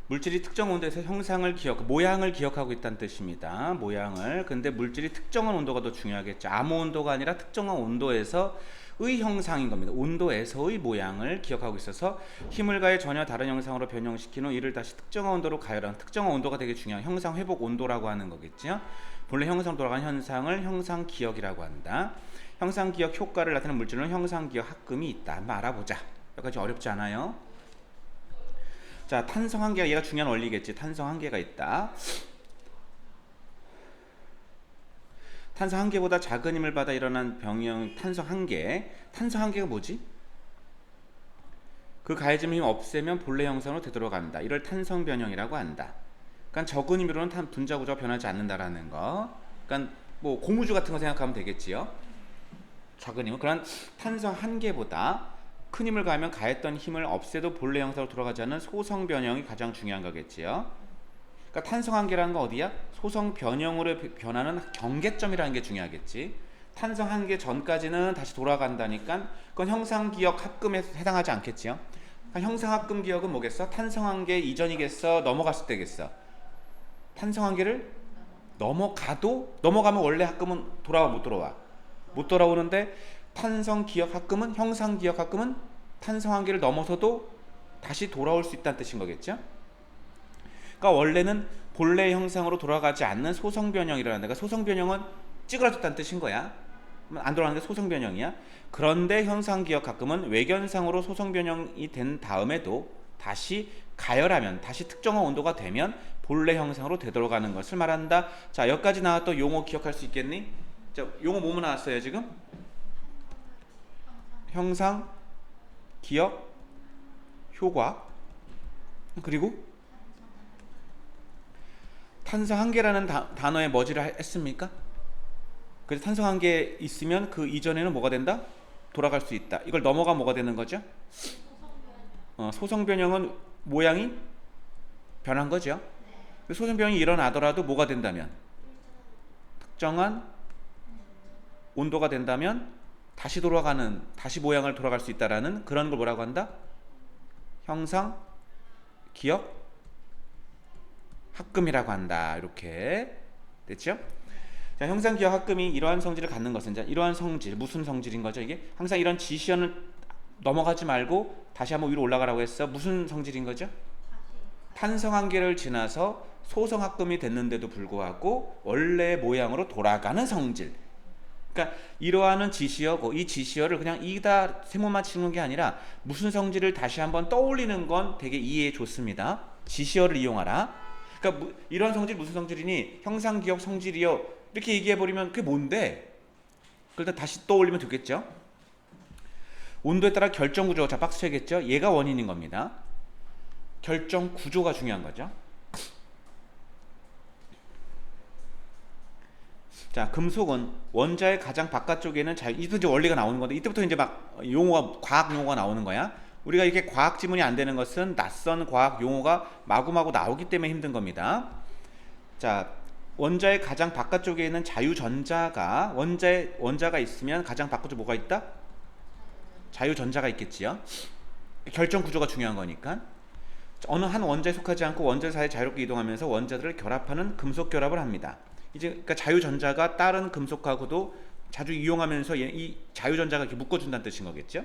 물질이 특정 온도에서 형상을 모양을 기억하고 있다는 뜻입니다. 모양을. 근데 물질이 특정한 온도가 더 중요하겠죠. 아무 온도가 아니라 특정한 온도에서의 형상인 겁니다. 온도에서의 모양을 기억하고 있어서 힘을 가해 전혀 다른 형상으로 변형시킨 후 이를 다시 특정한 온도로 가열한 특정한 온도가 되게 중요한 형상 회복 온도라고 하는 거겠죠. 본래 형상 돌아간 현상을 형상 기억이라고 한다. 형상 기억 효과를 나타내는 물질은 형상 기억 합금이 있다. 한번 알아보자. 여기까지 어렵지 않아요? 자, 탄성 한계가 얘가 중요한 원리겠지. 탄성 한계가 있다. 탄성 한계보다 작은 힘을 받아 일어난 병형 탄성 한계. 탄성 한계가 뭐지? 그 가해진 힘 없애면 본래 형상으로 되돌아간다. 이를 탄성 변형이라고 한다. 그러니까 적은 힘으로는 분자 구조가 변하지 않는다라는 거. 그러니까 뭐 고무줄 같은 거 생각하면 되겠지요. 작은 힘은 그런 탄성 한계보다 큰 힘을 가하면 가했던 힘을 없애도 본래 형상으로 돌아가지 않는 소성 변형이 가장 중요한 거겠지요. 그러니까 탄성 한계라는 건 어디야? 소성 변형으로 변하는 경계점이라는 게 중요하겠지. 탄성 한계 전까지는 다시 돌아간다니까 그건 형상 기억 합금에 해당하지 않겠지요. 그러니까 형상 합금 기억은 뭐겠어? 탄성 한계 이전이겠어? 넘어갔을 때겠어? 탄성 한계를 넘어가면 원래 합금은 돌아와 못 돌아와? 못 돌아오는데 탄성 기억 합금은 형상 기억 합금은 탄성 한계를 넘어서도 다시 돌아올 수 있다는 뜻인 거겠죠? 그러니까 원래는 본래 형상으로 돌아가지 않는 소성 변형이라는 데가 소성 변형은 찌그러졌다는 뜻인 거야. 안 돌아가는 게 소성 변형이야. 그런데 형상 기억 합금은 외견상으로 소성 변형이 된 다음에도 다시 가열하면 다시 특정한 온도가 되면 본래 형상으로 되돌아가는 것을 말한다. 자, 여기까지 나왔던 용어 기억할 수 있겠니? 자, 용어 뭐뭐 나왔어요 지금? 형상, 기억, 효과, 그리고 탄성 한계라는 단어에 머지를 했습니까? 그래서 탄성 한계 있으면 그 이전에는 뭐가 된다? 돌아갈 수 있다. 이걸 넘어가 뭐가 되는 거죠? 소성 변형은 모양이 변한 거죠. 소성 변형이 일어나더라도 뭐가 된다면? 특정한 온도가 된다면 다시 모양을 돌아갈 수 있다라는 그런 걸 뭐라고 한다? 형상, 기억, 합금이라고 한다. 이렇게 됐죠? 자, 형상, 기억, 합금이 이러한 성질을 갖는 것은 자, 이러한 성질, 무슨 성질인 거죠? 이게 항상 이런 지시어는 넘어가지 말고 다시 한번 위로 올라가라고 했어. 무슨 성질인 거죠? 탄성 한계를 지나서 소성 합금이 됐는데도 불구하고 원래 모양으로 돌아가는 성질. 그러니까 이러한 지시어고 이 지시어를 그냥 이다 세모만 치는 게 아니라 무슨 성질을 다시 한번 떠올리는 건 되게 이해해 좋습니다. 지시어를 이용하라. 그러니까 이런 성질 무슨 성질이니? 형상 기억 성질이요. 이렇게 얘기해 버리면 그게 뭔데? 그러다 다시 떠올리면 되겠죠. 온도에 따라 결정 구조가 자 박스 쳐야겠죠. 얘가 원인인 겁니다. 결정 구조가 중요한 거죠. 자, 금속은 원자의 가장 바깥쪽에는 이때 이제 원리가 나오는 건데 이때부터 이제 막 과학 용어가 나오는 거야. 우리가 이렇게 과학 지문이 안 되는 것은 낯선 과학 용어가 마구마구 나오기 때문에 힘든 겁니다. 자, 원자의 가장 바깥쪽에 있는 자유전자가 원자가 있으면 가장 바깥쪽에 뭐가 있다? 자유전자가 있겠지요. 결정 구조가 중요한 거니까. 어느 한 원자에 속하지 않고 원자 사이에 자유롭게 이동하면서 원자들을 결합하는 금속 결합을 합니다. 이제 그러니까 자유전자가 다른 금속하고도 자주 이용하면서 이 자유전자가 이렇게 묶어준다는 뜻인 거겠죠.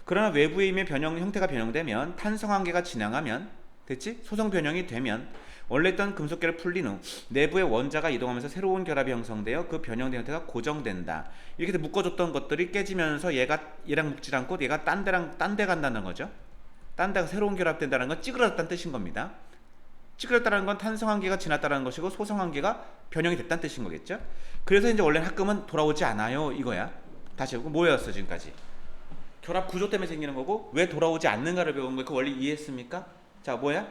그러나 외부에 있는 형태가 변형되면 탄성 한계가 진행하면 됐지? 소성 변형이 되면 원래 있던 금속결을 풀린 후 내부의 원자가 이동하면서 새로운 결합이 형성되어 그 변형된 형태가 고정된다. 이렇게 묶어줬던 것들이 깨지면서 얘랑 묶지 않고 얘가 딴 데 간다는 거죠. 딴 데가 새로운 결합된다는 건 찌그러졌다는 뜻인 겁니다. 찌그러졌다는 건 탄성 한계가 지났다는 것이고 소성 한계가 변형이 됐다는 뜻인 거겠죠. 그래서 이제 원래 합금은 돌아오지 않아요 이거야. 다시 해보고 뭐였어 지금까지? 결합 구조 때문에 생기는 거고 왜 돌아오지 않는가를 배운 거예요. 그 원리 이해했습니까? 자, 뭐야?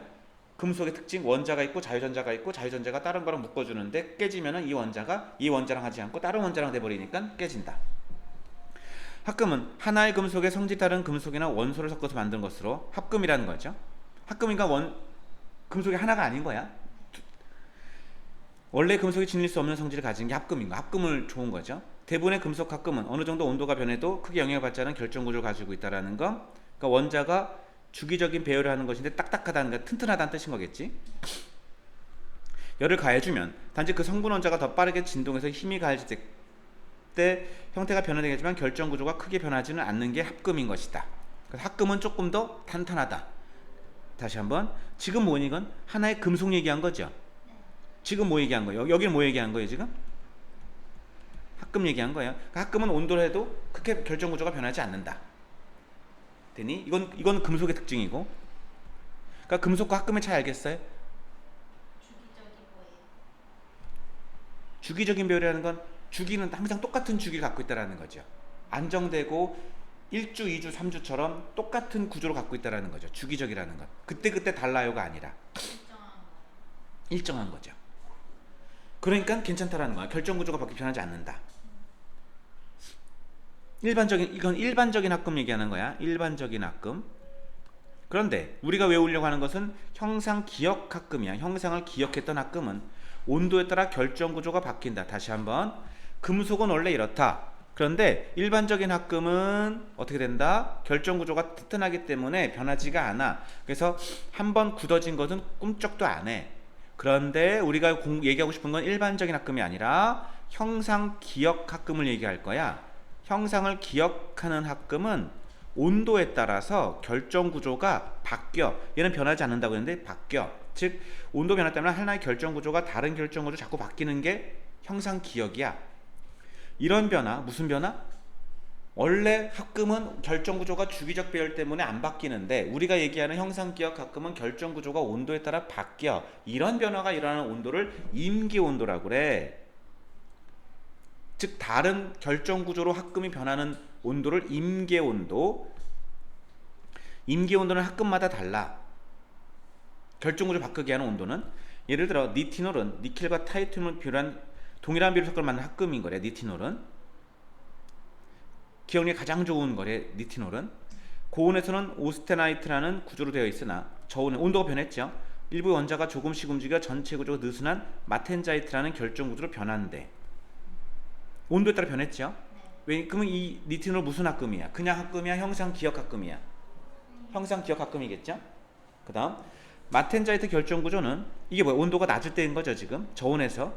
금속의 특징 원자가 있고 자유전자가 있고 자유전자가 다른 거랑 묶어주는데 깨지면은 이 원자랑 하지 않고 다른 원자랑 돼버리니까 깨진다. 합금은 하나의 금속의 성질 다른 금속이나 원소를 섞어서 만든 것으로 합금이라는 거죠. 합금이니까 금속이 하나가 아닌 거야. 원래 금속이 지닐 수 없는 성질을 가진 게 합금인 거. 합금을 좋은 거죠. 대부분의 금속 합금은 어느 정도 온도가 변해도 크게 영향을 받지 않은 결정 구조를 가지고 있다라는 거. 그러니까 원자가 주기적인 배열을 하는 것인데 딱딱하다는 게 튼튼하다는 뜻인 거겠지. 열을 가해주면 단지 그 성분 원자가 더 빠르게 진동해서 힘이 가해질 때 형태가 변화되겠지만 결정 구조가 크게 변하지는 않는 게 합금인 것이다. 그래서 합금은 조금 더 탄탄하다. 다시 한번, 지금 뭐 이건 하나의 금속 얘기한 거죠. 지금 뭐 얘기한 거예요? 여기는 뭐 얘기한 거예요 지금? 합금 얘기한 거예요. 그러니까 합금은 온도를 해도 크게 결정 구조가 변하지 않는다. 되니? 이건 금속의 특징이고. 그러니까 금속과 합금의 차이 알겠어요? 주기적인 배열이라는 건 주기는 항상 똑같은 주기를 갖고 있다는 거죠. 안정되고 1주, 2주, 3주처럼 똑같은 구조를 갖고 있다는 거죠. 주기적이라는 건. 그때그때 달라요가 아니라 일정한 거죠. 그러니까 괜찮다라는 거야. 결정 구조가 바뀌어 변하지 않는다. 이건 일반적인 합금 얘기하는 거야. 일반적인 합금. 그런데 우리가 외우려고 하는 것은 형상 기억 합금이야. 형상을 기억했던 합금은 온도에 따라 결정 구조가 바뀐다. 다시 한번, 금속은 원래 이렇다. 그런데 일반적인 합금은 어떻게 된다? 결정 구조가 튼튼하기 때문에 변하지가 않아. 그래서 한번 굳어진 것은 꿈쩍도 안 해. 그런데 우리가 얘기하고 싶은 건 일반적인 합금이 아니라 형상 기억 합금을 얘기할 거야. 형상을 기억하는 합금은 온도에 따라서 결정 구조가 바뀌어. 얘는 변하지 않는다고 했는데 바뀌어. 즉 온도 변화 때문에 하나의 결정 구조가 다른 결정 구조 자꾸 바뀌는 게 형상 기억이야. 이런 변화, 무슨 변화? 원래 합금은 결정 구조가 주기적 배열 때문에 안 바뀌는데 우리가 얘기하는 형상 기억 합금은 결정 구조가 온도에 따라 바뀌어. 이런 변화가 일어나는 온도를 임기 온도라고 그래. 즉 다른 결정 구조로 합금이 변하는 온도를 임계 온도. 임계 온도는 합금마다 달라. 결정 구조 바뀌게 하는 온도는, 예를 들어 니티놀은 니켈과 타이타늄을 비율한 동일한 비율 섞을 만든 합금인 거래. 니티놀은 기억력이 가장 좋은 거래. 니티놀은 고온에서는 오스테나이트라는 구조로 되어 있으나 저온에 온도가 변했죠. 일부 원자가 조금씩 움직여 전체 구조가 느슨한 마텐자이트라는 결정 구조로 변한대. 온도에 따라 변했죠. 왜? 그러면 이 니티놀 무슨 합금이야? 그냥 합금이야? 형상 기억 합금이야? 형상 기억 합금이겠죠. 그 다음 마텐자이트 결정 구조는 이게 뭐야? 온도가 낮을 때인 거죠. 지금 저온에서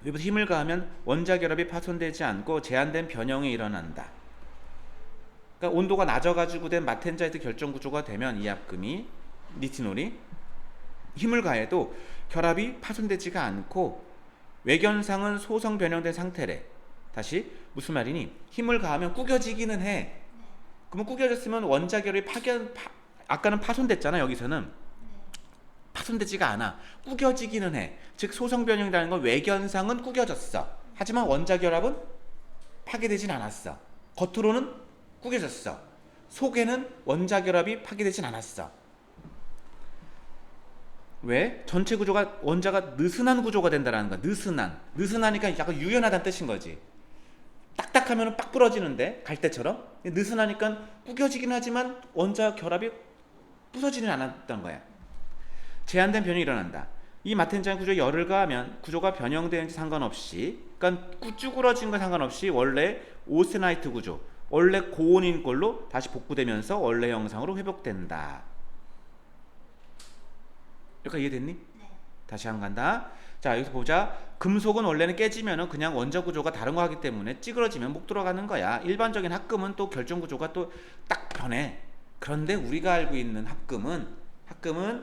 외부에서 힘을 가하면 원자 결합이 파손되지 않고 제한된 변형이 일어난다. 그러니까 온도가 낮아가지고 된 마텐자이트 결정 구조가 되면 이 합금이 니티놀이 힘을 가해도 결합이 파손되지가 않고 외견상은 소성 변형된 상태래. 다시 무슨 말이니? 힘을 가하면 구겨지기는 해. 그러면 구겨졌으면 원자 결합이 아까는 파손됐잖아. 여기서는 파손되지가 않아. 구겨지기는 해. 즉 소성 변형이라는 건 외견상은 구겨졌어. 하지만 원자 결합은 파괴되진 않았어. 겉으로는 구겨졌어. 속에는 원자 결합이 파괴되진 않았어. 왜? 전체 구조가 원자가 느슨한 구조가 된다는 거야. 느슨하니까 약간 유연하다는 뜻인 거지. 딱딱하면 빡 부러지는데 갈대처럼 느슨하니까 구겨지긴 하지만 원자 결합이 부서지는 않았던 거야. 제한된 변형이 일어난다. 이 마텐자인 구조에 열을 가하면 구조가 변형되는지 상관없이, 그러니까 쭈그러진 건 상관없이 원래 오스테나이트 구조, 원래 고온인 걸로 다시 복구되면서 원래 형상으로 회복된다. 여기까지 이해됐니? 네. 다시 한번 간다. 자, 여기서 보자. 금속은 원래는 깨지면은 그냥 원자 구조가 다른 거 하기 때문에 찌그러지면 목 들어가는 거야. 일반적인 합금은 또 결정 구조가 또 딱 변해. 그런데 우리가 알고 있는 합금은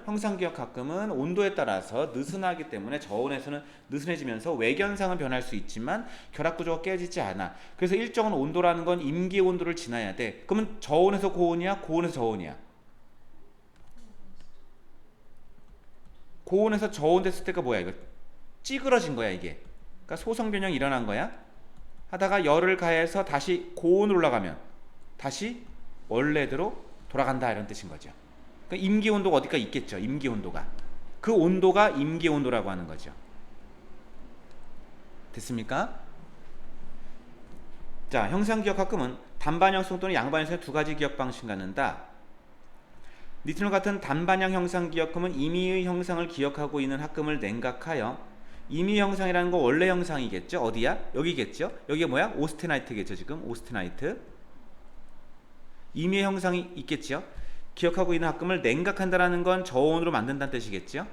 형상기억 합금은 온도에 따라서 느슨하기 때문에 저온에서는 느슨해지면서 외견상은 변할 수 있지만 결합 구조가 깨지지 않아. 그래서 일정한 온도라는 건 임기 온도를 지나야 돼. 그러면 저온에서 고온이야? 고온에서 저온이야? 고온에서 저온 됐을 때가 뭐야? 이거 찌그러진 거야 이게. 그러니까 소성 변형이 일어난 거야. 하다가 열을 가해서 다시 고온으로 올라가면 다시 원래대로 돌아간다, 이런 뜻인 거죠. 그러니까 임기 온도가 어디가 있겠죠. 임기 온도가. 그 온도가 임기 온도라고 하는 거죠. 됐습니까? 자, 형상 기억 합금은 단반영성 또는 양반영성의 두 가지 기억 방식을 갖는다. 니트놀 같은 단반향 형상 기억금은 임의의 형상을 기억하고 있는 합금을 냉각하여, 임의 형상이라는 거 원래 형상이겠죠? 어디야? 여기겠죠? 여기가 뭐야? 오스테나이트겠죠. 지금 오스테나이트. 임의 형상이 있겠죠? 기억하고 있는 합금을 냉각한다라는 건 저온으로 만든다는 뜻이겠죠.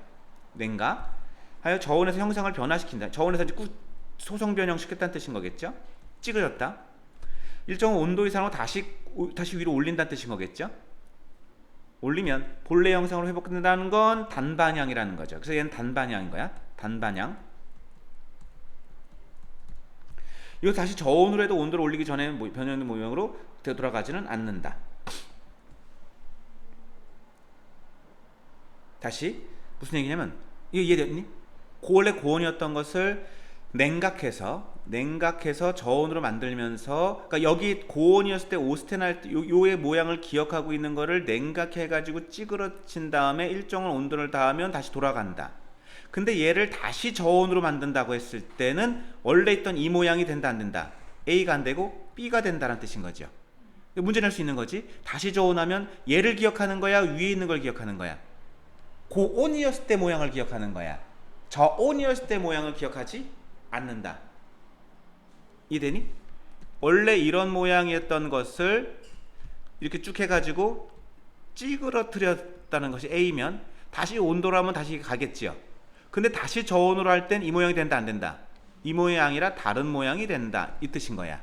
냉각. 하여 저온에서 형상을 변화시킨다. 저온에서 이제 소성 변형시켰다는 뜻인 거겠죠. 찌그렸다. 일정 온도 이상으로 다시 위로 올린다는 뜻인 거겠죠. 올리면 본래 형상으로 회복된다는 건 단반향이라는 거죠. 그래서 얘는 단반향인 거야. 단반향. 이거 다시 저온으로 해도 온도를 올리기 전에 변형된 모형으로 되돌아가지는 않는다. 다시 무슨 얘기냐면 이거 이해됐니? 원래 고온이었던 것을 냉각해서 저온으로 만들면서, 그러니까 여기 고온이었을 때 오스테날 요의 모양을 기억하고 있는 거를 냉각해 가지고 찌그러진 다음에 일정한 온도를 닿으면 다시 돌아간다. 근데 얘를 다시 저온으로 만든다고 했을 때는 원래 있던 이 모양이 된다 안 된다? A가 안 되고 B가 된다는 뜻인 거죠. 문제 낼 수 있는 거지. 다시 저온하면 얘를 기억하는 거야, 위에 있는 걸 기억하는 거야? 고온이었을 때 모양을 기억하는 거야. 저온이었을 때 모양을 기억하지 않는다. 이해되니? 원래 이런 모양이었던 것을 이렇게 쭉 해가지고 찌그러뜨렸다는 것이 A면 다시 온도로 하면 다시 가겠지요. 근데 다시 저온으로 할 땐 이 모양이 된다 안 된다? 이 모양이라 다른 모양이 된다, 이 뜻인 거야.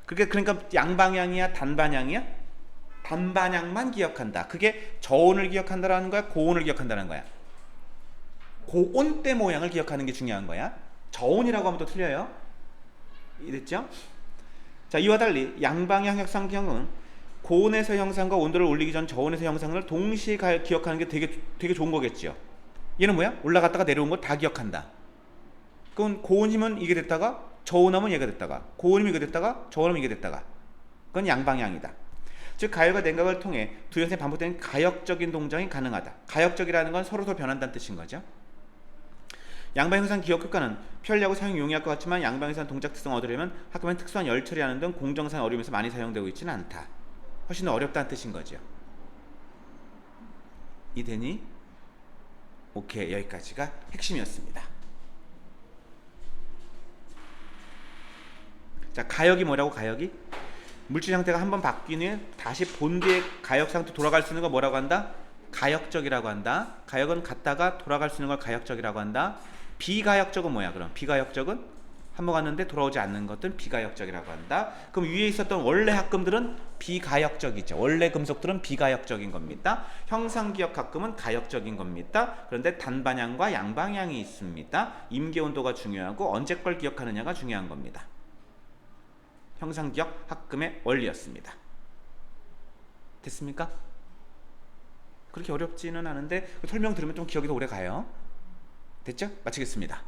그러니까 양방향이야 단반향이야? 단반향만 기억한다. 그게 저온을 기억한다라는 거야, 고온을 기억한다는 거야? 고온 때 모양을 기억하는 게 중요한 거야. 저온이라고 하면 또 틀려요. 이랬죠? 자, 이와 달리 양방향 형상경은 고온에서 형상과 온도를 올리기 전 저온에서 형상을 동시에 기억하는 게 되게 좋은 거겠죠. 얘는 뭐야? 올라갔다가 내려온 거 다 기억한다. 그럼 고온이면 이게 됐다가 저온하면 얘가 됐다가, 고온이면 이게 됐다가 저온하면 이게 됐다가, 그건 양방향이다. 즉 가열과 냉각을 통해 두 현상이 반복되는 가역적인 동작이 가능하다. 가역적이라는 건 서로 변한다는 뜻인 거죠. 양방향상 기억 효과는 편리하고 사용 용이할 것 같지만 양방향상 동작 특성을 얻으려면 학교면 특수한 열 처리하는 등 공정상 어려움에서 많이 사용되고 있지는 않다. 훨씬 더 어렵다는 뜻인 거죠. 이해되니? 오케이, 여기까지가 핵심이었습니다. 자, 가역이 뭐라고? 가역이 물질 상태가 한번 바뀌는 다시 본디의 가역 상태 돌아갈 수 있는 걸 뭐라고 한다? 가역적이라고 한다. 가역은 갔다가 돌아갈 수 있는 걸 가역적이라고 한다. 비가역적은 뭐야? 그럼 비가역적은 한번 갔는데 돌아오지 않는 것들은 비가역적이라고 한다. 그럼 위에 있었던 원래 합금들은 비가역적이죠. 원래 금속들은 비가역적인 겁니다. 형상기억 합금은 가역적인 겁니다. 그런데 단방향과 양방향이 있습니다. 임계온도가 중요하고 언제 걸 기억하느냐가 중요한 겁니다. 형상기억 합금의 원리였습니다. 됐습니까? 그렇게 어렵지는 않은데 설명 들으면 좀 기억이 더 오래 가요. 됐죠? 마치겠습니다.